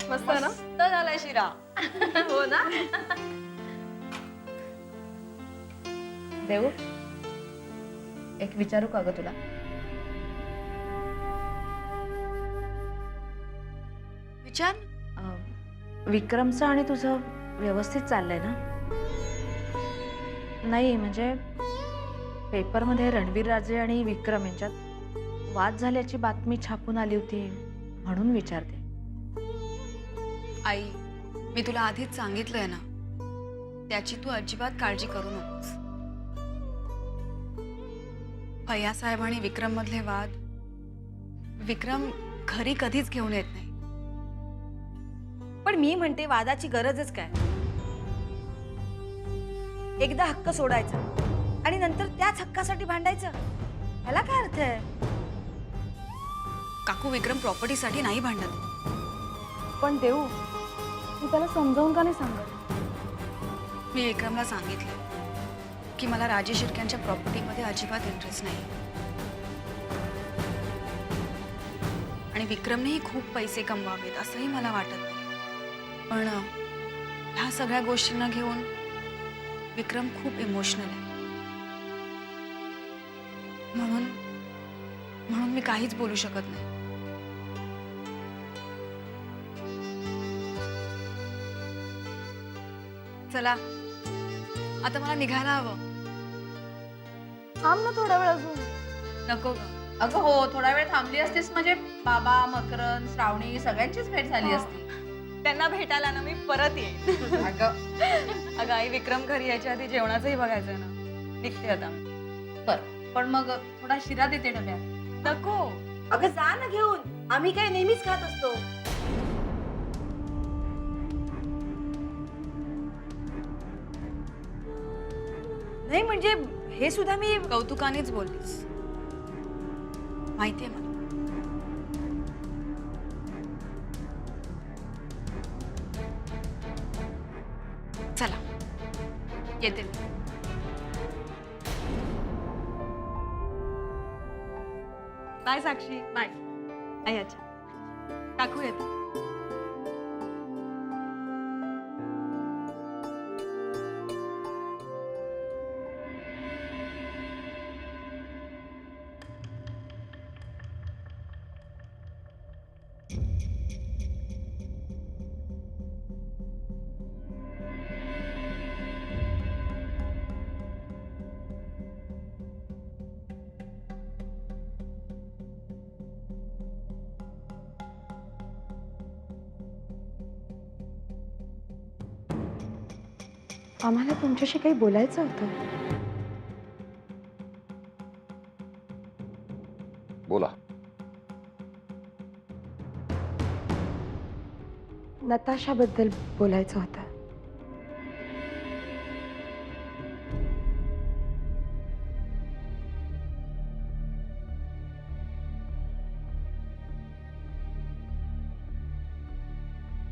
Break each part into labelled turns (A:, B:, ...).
A: मस्त ना?
B: मस्त झालाय शिरा.
A: हो ना? देऊ एक विचारू का ग तुला?
B: विचार.
A: विक्रमचं आणि तुझं व्यवस्थित चाललंय ना? नाही म्हणजे पेपरमध्ये रणवीर राजे आणि विक्रम यांच्यात वाद झाल्याची बातमी छापून आली होती म्हणून विचारते.
B: आई, मी तुला आधीच सांगितलंय ना, त्याची तू अजिबात काळजी करू नकोस. भैयासाहेब आणि विक्रम मधले वाद विक्रम घरी कधीच घेऊन येत नाही.
C: पण मी म्हणते वादाची गरजच काय? एकदा हक्क सोडायचा आणि नंतर त्याच हक्कासाठी भांडायचं, ह्याला काय अर्थ आहे?
B: काकू, विक्रम प्रॉपर्टीसाठी नाही भांडत.
A: पण देऊ तू त्याला समजावून का नाही सांगत?
B: मी विक्रमला सांगितलं की मला राजे शिर्क्यांच्या प्रॉपर्टीमध्ये अजिबात इंटरेस्ट नाही आणि विक्रमनेही खूप पैसे कमवावेत असंही मला वाटत नाही. पण ह्या सगळ्या गोष्टींना घेऊन विक्रम खूप इमोशनल आहे. म्हणून मी काहीच बोलू शकत नाही. चला आता मला निघायला हवं.
A: थांब ना थोडा वेळ अजून.
B: नको ग.
D: अगं हो, थोडा वेळ थांबली असतीस म्हणजे बाबा, मकरन, श्रावणी सगळ्यांचीच भेट झाली असती.
B: त्यांना भेटायला ना मी परत येईन. अगं आई, विक्रम घरी यायच्या आधी जेवणाचंही बघायचंय ना. निघते आता.
D: बर, पण मग थोडा शिरा देते डब्यात.
B: नको.
C: अगं जा ना घेऊन, आम्ही काय नेहमीच खात असतो. नाही म्हणजे हे सुद्धा मी
B: कौतुकानेच बोललीस, माहितीये मला. चला येते मी. बाय साक्षी. बाय. आई, अच्छा काकू येते.
E: आम्हाला तुमच्याशी काही बोलायचं होतं.
F: बोला.
E: नताशाबद्दल बोलायचं होतं.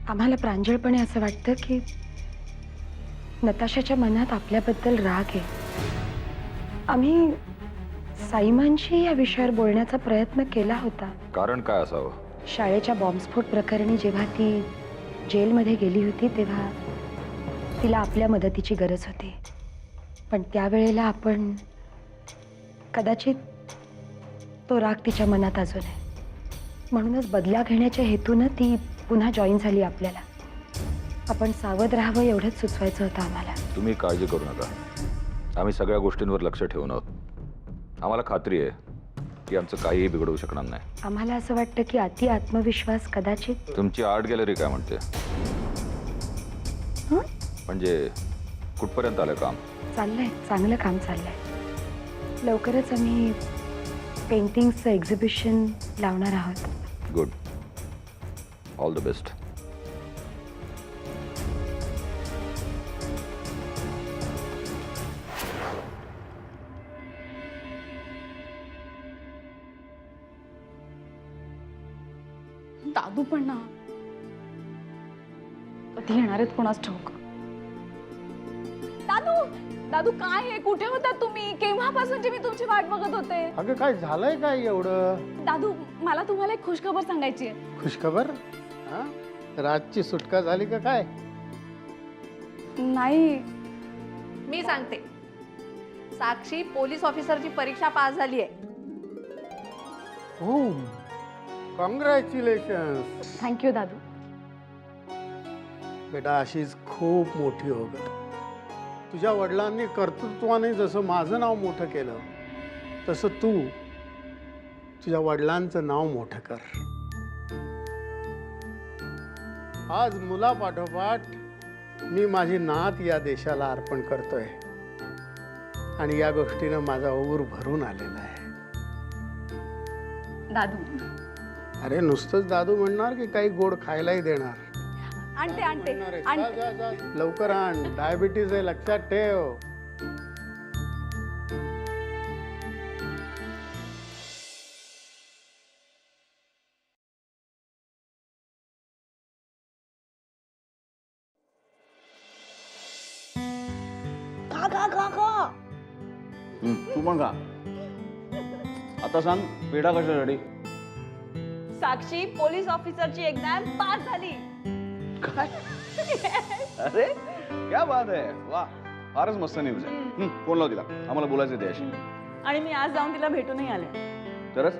E: आम्हाला प्रांजळपणे असं वाटतं की नताशाच्या मनात आपल्याबद्दल राग आहे. आम्ही साईमांशी या विषयावर बोलण्याचा प्रयत्न केला होता.
F: कारण काय असावं?
E: शाळेच्या बॉम्बस्फोट प्रकरणी जेव्हा ती जेलमध्ये गेली होती तेव्हा तिला आपल्या मदतीची गरज होती. पण त्यावेळेला आपण कदाचित तो राग तिच्या मनात अजून आहे. म्हणूनच बदला घेण्याच्या हेतूनं ती पुन्हा जॉईन झाली आपल्याला. आपण सावध राहावं एवढंच सुचवायचं होतं आम्हाला.
F: तुम्ही काळजी करू नका. आम्ही सगळ्या गोष्टींवर लक्ष ठेवून आहोत. आम्हाला खात्री आहे की आमचं काहीही बिघडवू शकणार नाही.
E: आम्हाला असं वाटतं की अति आत्मविश्वास कदाचित.
F: तुमची आर्ट गॅलरी काय म्हणते? म्हणजे कुठपर्यंत आलं काम?
E: चाललंय, चांगलं काम चाललंय. लवकरच आम्ही पेंटिंग्सचं एक्झिबिशन लावणार आहोत.
F: गुड. All the best.
A: दादू पण ना कधी येणार आहेत कोणास ठाऊक. दादू, दादू काय आहे? कुठे होतात तुम्ही? केव्हापासूनची मी तुमची वाट बघत होते.
G: अगं काय झालंय काय एवढं?
A: दादू, मला तुम्हाला एक खुशखबर सांगायची आहे.
G: खुशखबर? हा? राजची सुटका झाली का काय?
B: नाही.
D: मी सांगते, साक्षी पोलीस ऑफिसरची परीक्षा पास झाली आहे.
G: हो, कॉंग्रॅच्युलेशन.
E: थँक्यू दादू.
G: बेटा अशीच खूप मोठी हो ग. तुझ्या वडिलांनी कर्तृत्वाने जसं माझं नाव मोठं केलं तसं तू तुझ्या वडिलांचं नाव मोठं कर. आज मुलापाठोपाठ मी माझी नात या देशाला अर्पण करतोय आणि या गोष्टीनं माझा ऊर भरून आलेला आहे.
B: दादू.
G: अरे नुसतंच दादू म्हणणार की काही गोड खायलाही देणार?
B: आणते आणते
G: म्हणणार आहे.
B: आणते.
G: जा, जा, जा. लवकर आण, डायबिटीज आहे लक्षात ठेव.
H: तू पण का आता सांग पेढा कशासाठी?
C: साक्षी पोलीस ऑफिसरची एक्झाम पास झाली.
H: अरे क्या बात आहे, वा फारच मस्त न्यूज आहे. फोन लाव तिला, आम्हाला बोलायचं त्याशी.
C: आणि मी आज जाऊन तिला भेटूनही आले.
H: तरच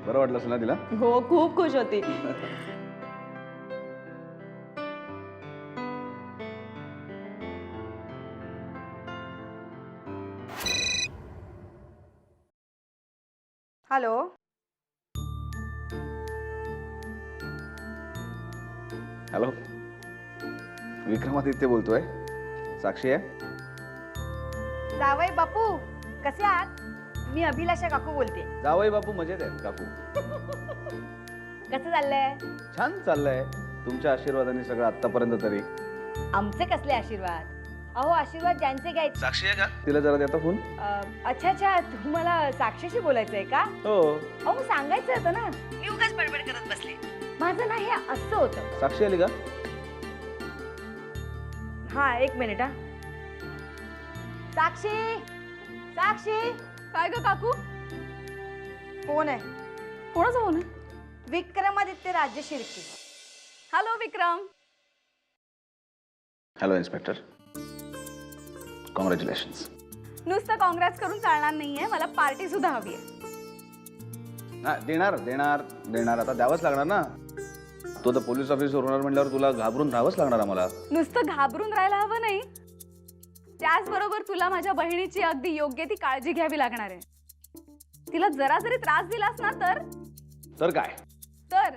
H: बरं वाटलं असेल ना तिला?
C: हो, खूप खुश होती. हॅलो.
H: हॅलो, विक्रमादित्य बोलतोय. साक्षी आहे?
C: जावई बापू कसे आहात? मी अभिलाषा काकू बोलते.
H: जावई बापू मजेत आहेत काकू.
C: कसं चाललंय?
H: छान चाललंय, तुमच्या आशीर्वादाने सगळं आतापर्यंत तरी.
C: आमचे कसले आशीर्वाद? अहो आशीर्वाद ज्यांचे घ्यायचे.
H: साक्षी आहे का? तिला जरा देता फोन.
C: अच्छा अच्छा, तुम्हाला साक्षीशी बोलायचंय का?
H: हो.
C: अहो सांगायचं होतं ना. मी उगाच बडबड करत बसले. माझं ना हे असं होतं.
H: साक्षी आली का?
C: हा एक मिनिट हा. साक्षी साक्षी.
B: काय ग काकू?
C: फोन आहे.
B: कोणाचा फोन आहे?
C: Vikramaditya Rajya Shirke.
B: Hello Vikram.
H: Hello inspector, congratulations.
B: नुसतं काँग्रेस करून चालणार नाहीये, मला पार्टी सुद्धा हवी आहे.
H: देणार देणार देणार, आता द्यावंच लागणार ना. तो तर पोलीस ऑफिसर होणार म्हटल्यावर तुला घाबरून राहावंच लागणार आम्हाला.
B: नुसतं घाबरून राहायला हवं नाही, त्याचबरोबर तुला माझ्या बहिणीची अगदी योग्य ती काळजी घ्यावी लागणार आहे. तिला जरा जरी त्रास दिलास ना
H: तर काय?
B: तर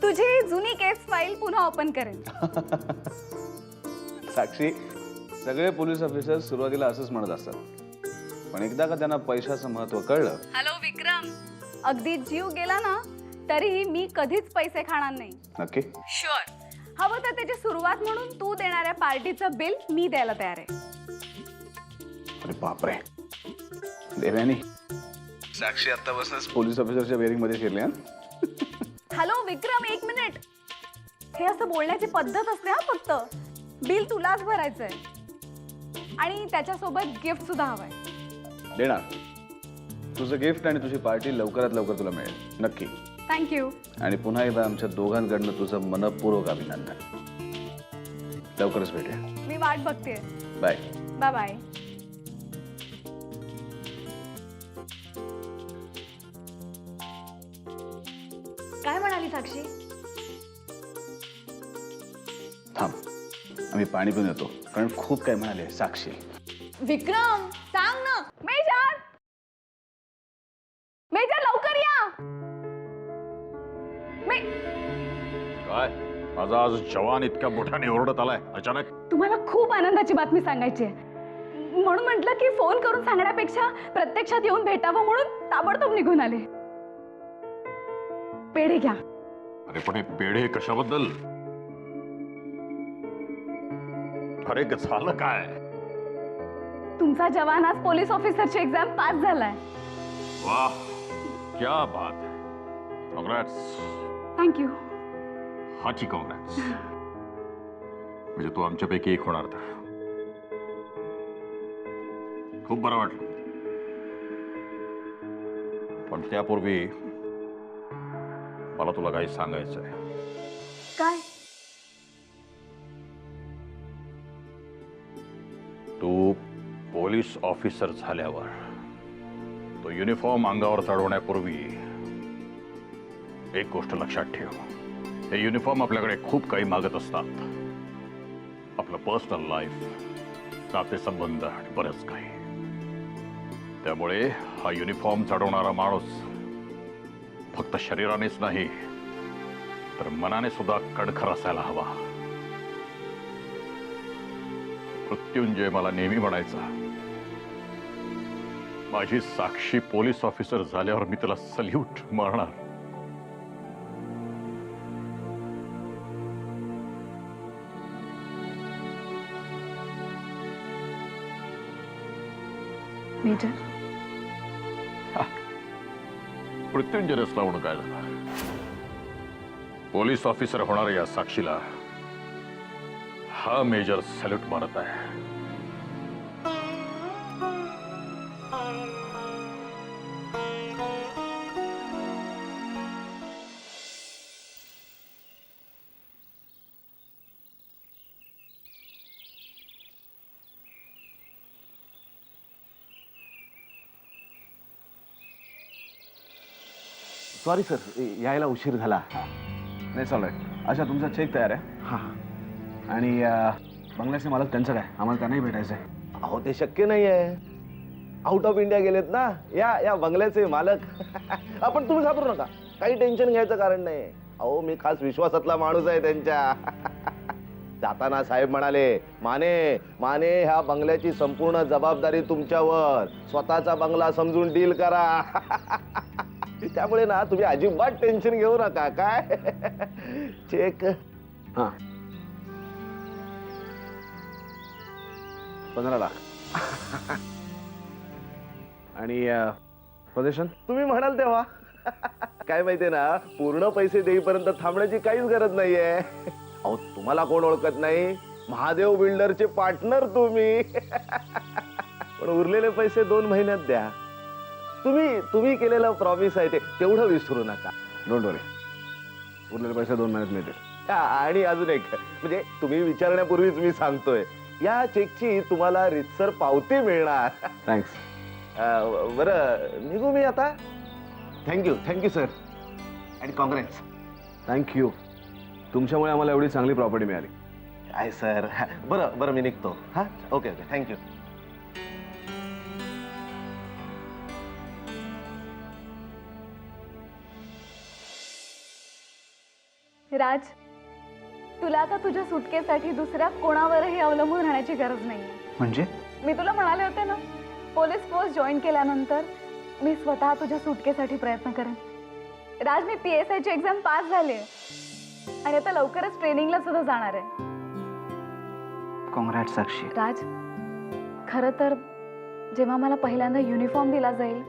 B: तुझी जुनी केस फाईल पुन्हा ओपन करेन.
H: साक्षी, सगळे पोलीस ऑफिसर सुरुवातीला असंच म्हणत असतात, पण एकदा का त्यांना पैशाचं महत्व कळलं.
B: हॅलो विक्रम, अगदी जीव गेला ना तरीही मी कधीच पैसे खाणार नाही.
H: नक्की?
B: शुअर. हवं तर त्याची सुरुवात म्हणून तू देणाऱ्या पार्टीचं बिल मी द्यायला तयार आहे.
H: अरे बापरे, देव्यानी साक्षी आतापासूनच पोलीस ऑफिसरच्या बेरिंग मध्ये शिरले.
B: हॅलो विक्रम, एक मिनिट. हे असं बोलण्याची पद्धत असते हा. फक्त बिल तुलाच भरायचंय आणि त्याच्यासोबत गिफ्ट सुद्धा हवंय.
H: देणार. तुझं गिफ्ट आणि तुझी पार्टी लवकरात लवकर तुला मिळेल, नक्की.
B: थँक्यू.
H: आणि पुन्हा एकदा आमच्या दोघांकडनं तुझं मनपूर्वक अभिनंदन. लवकरच भेटूया.
B: मी वाट बघते.
H: बाय.
B: Bye bye.
C: काय म्हणाली साक्षी?
H: थांब, आम्ही पाणी पिऊन येतो, कारण खूप काय म्हणाले साक्षी.
B: विक्रम सांग ना. मेजर, मेजर लवकर या.
F: काय माझा आज जवान इतका मोठ्याने ओरडत आलाय अचानक?
B: तुम्हाला खूप आनंदाची बातमी सांगायची आहे, म्हणून म्हटलं की फोन करून सांगण्यापेक्षा प्रत्यक्षात येऊन भेटावं, म्हणून ताबडतोब निघून आले. पेढे घ्या.
F: अरे पण हे पेढे कशाबद्दल? अरे झालं काय?
B: तुमचा जवान आज पोलीस ऑफिसरची एक्झाम पास झालाय.
F: वाह, क्या बात. काँग्रॅट्स.
B: थँक्यू.
F: हाची काँग्रॅट्स. म्हणजे तू आमच्यापैकी एक होणार तर खूप बरं वाटलं. पण त्यापूर्वी मला तुला काही सांगायचं आहे. तू पोलीस ऑफिसर झाल्यावर तो युनिफॉर्म अंगावर चढवण्यापूर्वी एक गोष्ट लक्षात ठेव. हे युनिफॉर्म आपल्याकडे खूप काही मागत असतात. आपलं पर्सनल लाईफ, नातेसंबंध आणि बरंच काही. त्यामुळे हा युनिफॉर्म चढवणारा माणूस फक्त शरीरानेच नाही तर मनाने सुद्धा कणखर असायला हवा. मृत्युंजय मला नेहमी म्हणायचा, माझी साक्षी पोलीस ऑफिसर झाल्यावर मी तुला सल्यूट मारणार.
A: मेजर,
F: मृत्युंजय रचला म्हणून काय झालं? पोलीस ऑफिसर होणाऱ्या या साक्षीला हा मेजर सॅल्यूट मारत आहे.
H: सॉरी सर, यायला उशीर झाला. नाही चालू आहे. अच्छा, तुमचा चेक तयार आहे. हां हां. आणि बंगल्याचे मालक त्यांचं काय? आम्हाला त्यांनाही भेटायचं आहे.
I: अहो ते शक्य नाही आहे. आउट ऑफ इंडिया गेलेत ना या बंगल्याचे मालक. आपण तुम्ही घाबरू नका, काही टेन्शन घ्यायचं कारण नाही. अहो मी खास विश्वासातला माणूस आहे त्यांच्या. जाताना साहेब म्हणाले, माने माने ह्या बंगल्याची संपूर्ण जबाबदारी तुमच्यावर, स्वतःचा बंगला समजून डील करा. त्यामुळे ना तुम्ही अजिबात टेन्शन घेऊ नका. काय चेक?
H: हां, 15 लाख. आणि पोझिशन
I: तुम्ही म्हणाल तेव्हा. काय माहितीये ना, पूर्ण पैसे देईपर्यंत थांबण्याची काहीच गरज नाहीये. अहो तुम्हाला कोण ओळखत नाही, महादेव बिल्डरचे पार्टनर तुम्ही. पण उरलेले पैसे 2 महिन्यात द्या. तुम्ही केलेलं प्रॉमिस आहे ते तेवढं विसरू नका.
H: डोंट वरी, उरलेले पैसे 2 महिन्यात मिळतील.
I: आणि अजून एक म्हणजे तुम्ही विचारण्यापूर्वीच मी सांगतोय, या चेकची तुम्हाला रितसर पावती मिळणार.
H: थँक्स.
I: बरं निघू मी आता. थँक्यू सर आणि कॉंग्रॅट्स.
H: थँक्यू. तुमच्यामुळे आम्हाला एवढी चांगली प्रॉपर्टी मिळाली.
I: आहे सर. बरं मी निघतो. हा ओके थँक्यू.
J: राज, तुला आता तुझ्या सुटकेसाठी दुसऱ्या कोणावरही अवलंबून राहण्याची गरज नाही.
H: म्हणजे?
J: मी तुला म्हणाले होते ना, पोलीस फोर्स जॉईन केल्यानंतर मी स्वतः तुझ्या सुटकेसाठी प्रयत्न करेन. राज, मी PSI ची एक्झाम पास झाले आणि आता लवकरच ट्रेनिंगला सुद्धा जाणार आहे.
H: कॉंग्रॅट्स साक्षी.
J: राज, खरं तर जेव्हा मला पहिल्यांदा युनिफॉर्म दिला जाईल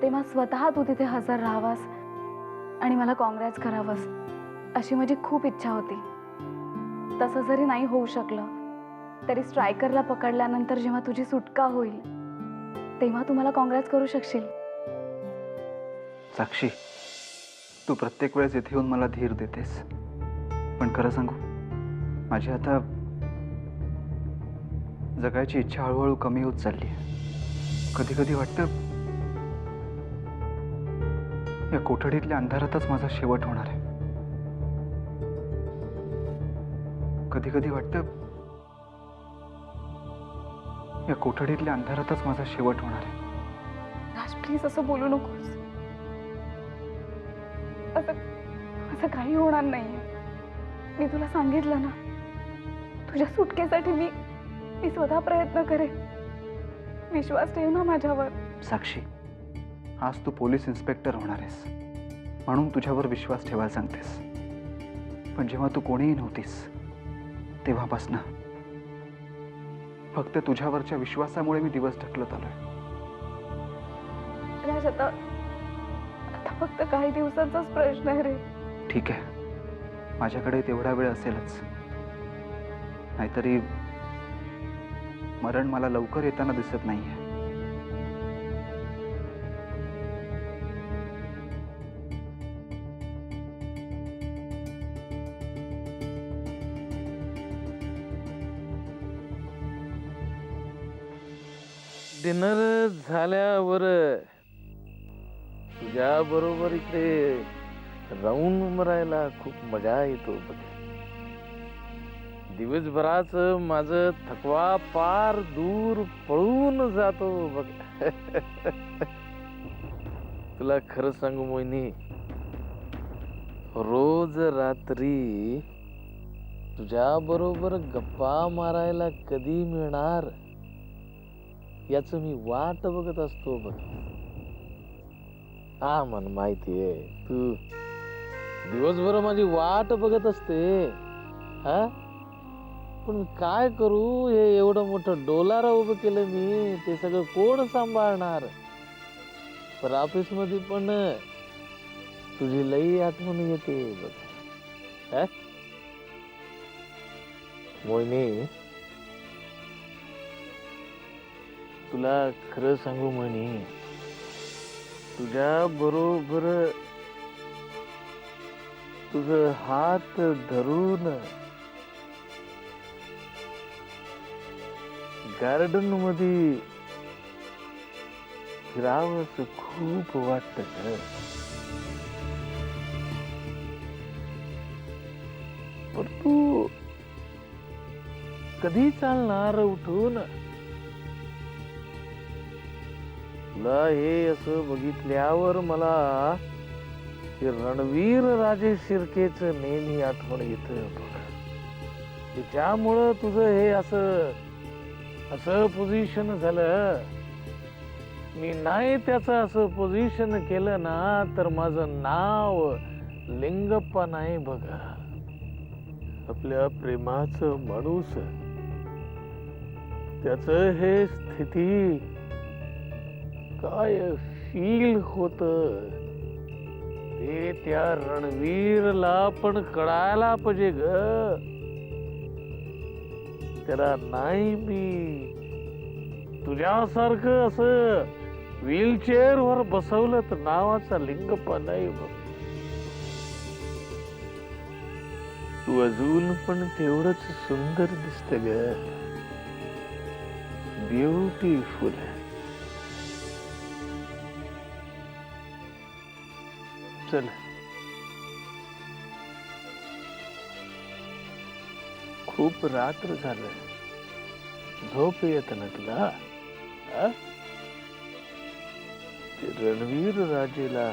J: तेव्हा स्वतः तू तिथे हजर राहावास आणि मला कॉंग्रॅट्स करावंस अशी माझी खूप इच्छा होती. तसं जरी नाही होऊ शकलं तरी स्ट्रायकरला पकडल्यानंतर जेव्हा तुझी सुटका होईल तेव्हा तू मला कॉंग्रॅट्स करू शकशील.
K: साक्षी, तू प्रत्येक वेळेस इथे येऊन मला धीर देतेस, पण खरं सांगू, माझी आता जगायची इच्छा हळूहळू कमी होत चालली आहे. कधी कधी वाटतं या कोठडीतल्या अंधारातच माझा शेवट होणार आहे. कधी कधी वाटतं या कोठडीतल्या अंधारातच माझा शेवट होणार आहे.
J: राज, प्लीज असं बोलू नकोस. असं काही होणार नाहीये. मी तुला सांगितलं ना, तुझ्या सुटकेसाठी मी स्वतः प्रयत्न करेन. विश्वास ठेव ना माझ्यावर.
K: साक्षी, आज तू पोलीस इन्स्पेक्टर होणार आहेस म्हणून तुझ्यावर विश्वास ठेवायला सांगतेस, पण जेव्हा तू कोणीही नव्हतीस तेव्हापासनं फक्त तुझ्यावरच्या विश्वासामुळे मी दिवस ढकलत आलोय.
J: राज, आता फक्त काही दिवसांचाच प्रश्न आहे रे.
K: ठीक आहे, माझ्याकडे तेवढा वेळ असेलच, नाहीतरी मरण मला लवकर येताना दिसत नाहीये.
L: डिनर झाल्यावर तुझ्या बरोबर इकडे राऊंड मारायला खूप मजा येतो बघ. दिवसभराच माझं थकवा पार दूर पळून जातो बघ. तुला खरं सांगू मोहिनी, रोज रात्री तुझ्या बरोबर गप्पा मारायला कधी मिळणार याच मी वाट बघत असतो बघ. हा मन माहितीये, तू दिवसभर माझी वाट बघत असते. हा पण काय करू, हे एवढं मोठं डोलारा उभं केलं मी, ते सगळं कोण सांभाळणार. पर ऑफिस मध्ये पण तुझी लई आठवण येते बघ. मोहिनी, तुला खरं सांगू मोहिनी, तुझ्या बरोबर तुझं हात धरून गार्डन मध्ये फिरावंस खूप वाटत. पण तू कधी चालणार उठून? तुला हे असं बघितल्यावर मला ते रणवीर राजे शिर्केच नेहमी आठवण येत. त्याच्यामुळं तुझं हे असं असं पोझिशन झालं. मी नाही त्याचं असं पोझिशन केलं ना तर माझं नाव लिंगप्पा नाही बघा. आपल्या प्रेमाचं माणूस, त्याच हे स्थिती काय फील होत ते त्या रणवीरला पण कळायला पाहिजे ग. त्याला नाही मी तुझ्यासारखं असं व्हीलचेअर वर बसवलं तर नावाचा लिंगप्पा नाही बघ. तू अजून पण तेवढंच सुंदर दिसत ग, ब्युटिफुल. चल खूप रात्र झालं, झोप येत ना तुला? ते रणवीर राजेला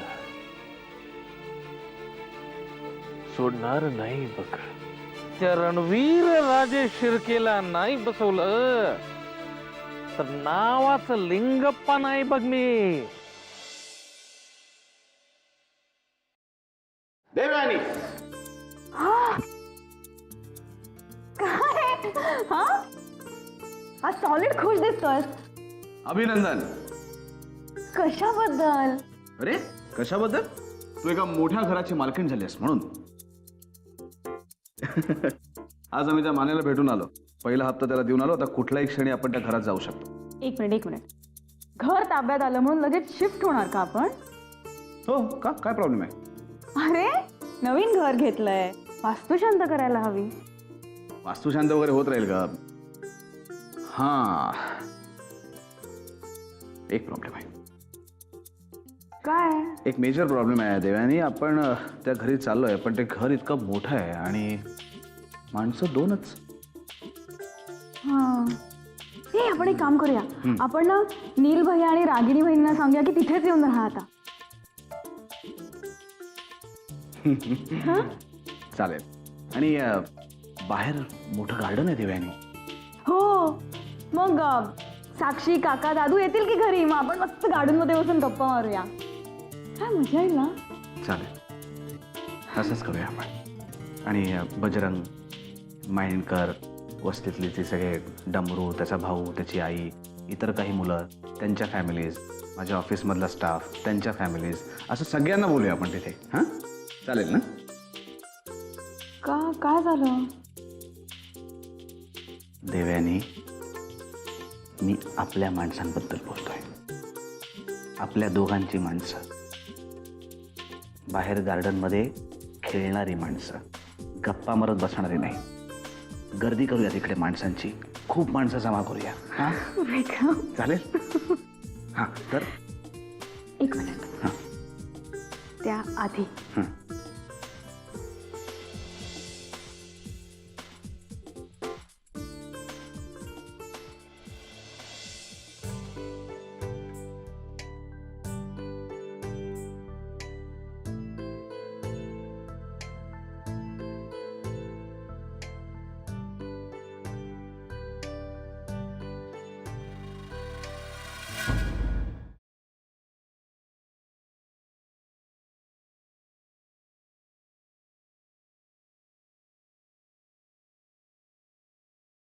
L: सोडणार नाही बघ. त्या रणवीर राजे शिर्केला नाही बसवलं तर नावाचं लिंगप्पा नाही बघ मी.
H: देवयानी,
J: आज सॉलिड खुश दिसतोय.
H: अभिनंदन.
J: कशाबद्दल?
H: अरे कशाबद्दल? तू एका मोठ्या घराची मालकीण झालीस म्हणून. आज आम्ही त्या मानेला भेटून आलो. पहिला हप्ता त्याला देऊन आलो. आता कुठल्याही क्षणी आपण त्या घरात जाऊ शकतो.
J: एक मिनिट. घर ताब्यात आलं म्हणून लगेच शिफ्ट होणार का आपण?
H: हो का? काय प्रॉब्लेम आहे?
J: अरे नवीन घर घेतलंय, वास्तू शांत करायला हवी.
H: वास्तू शांत वगैरे होत राहील का? हा, एक प्रॉब्लेम आहे.
J: काय?
H: एक मेजर प्रॉब्लेम आहे देवयानी. आपण त्या घरी चाललोय पण ते घर इतकं मोठं आहे आणि माणसं दोनच.
J: हे आपण एक काम करूया, आपण ना नील भैया आणि रागिणी बहिणींना सांगूया की तिथेच येऊन राहा आता.
H: चालेल. आणि बाहेर मोठं गार्डन आहे देवयानी.
J: हो, मग साक्षी काका दादू येतील की घरी? मग आपण मस्त गार्डन मध्ये बसून गप्पा मारूया. काय मजा येईल ना.
H: चालेल, असंच करूया आपण. आणि बजरंग, माइंडकर, वस्तीतले ते सगळे, डमरू, त्याचा भाऊ, त्याची आई, इतर काही मुलं, त्यांच्या फॅमिलीज, माझ्या ऑफिसमधला स्टाफ, त्यांच्या फॅमिलीज, असं सगळ्यांना बोलूया आपण तिथे. हां, चालेल ना?
J: का? काय झालं?
H: देवयानी, मी आपल्या माणसांबद्दल बोलतोय. आपल्या दोघांची माणसं, बाहेर गार्डनमध्ये खेळणारी माणसं, गप्पा मारत बसणारी नाही. गर्दी करूया तिकडे माणसांची. खूप माणसं जमा करूया. हा चालेल. हा तर
J: एक मिनिट. त्या आधी
H: हं.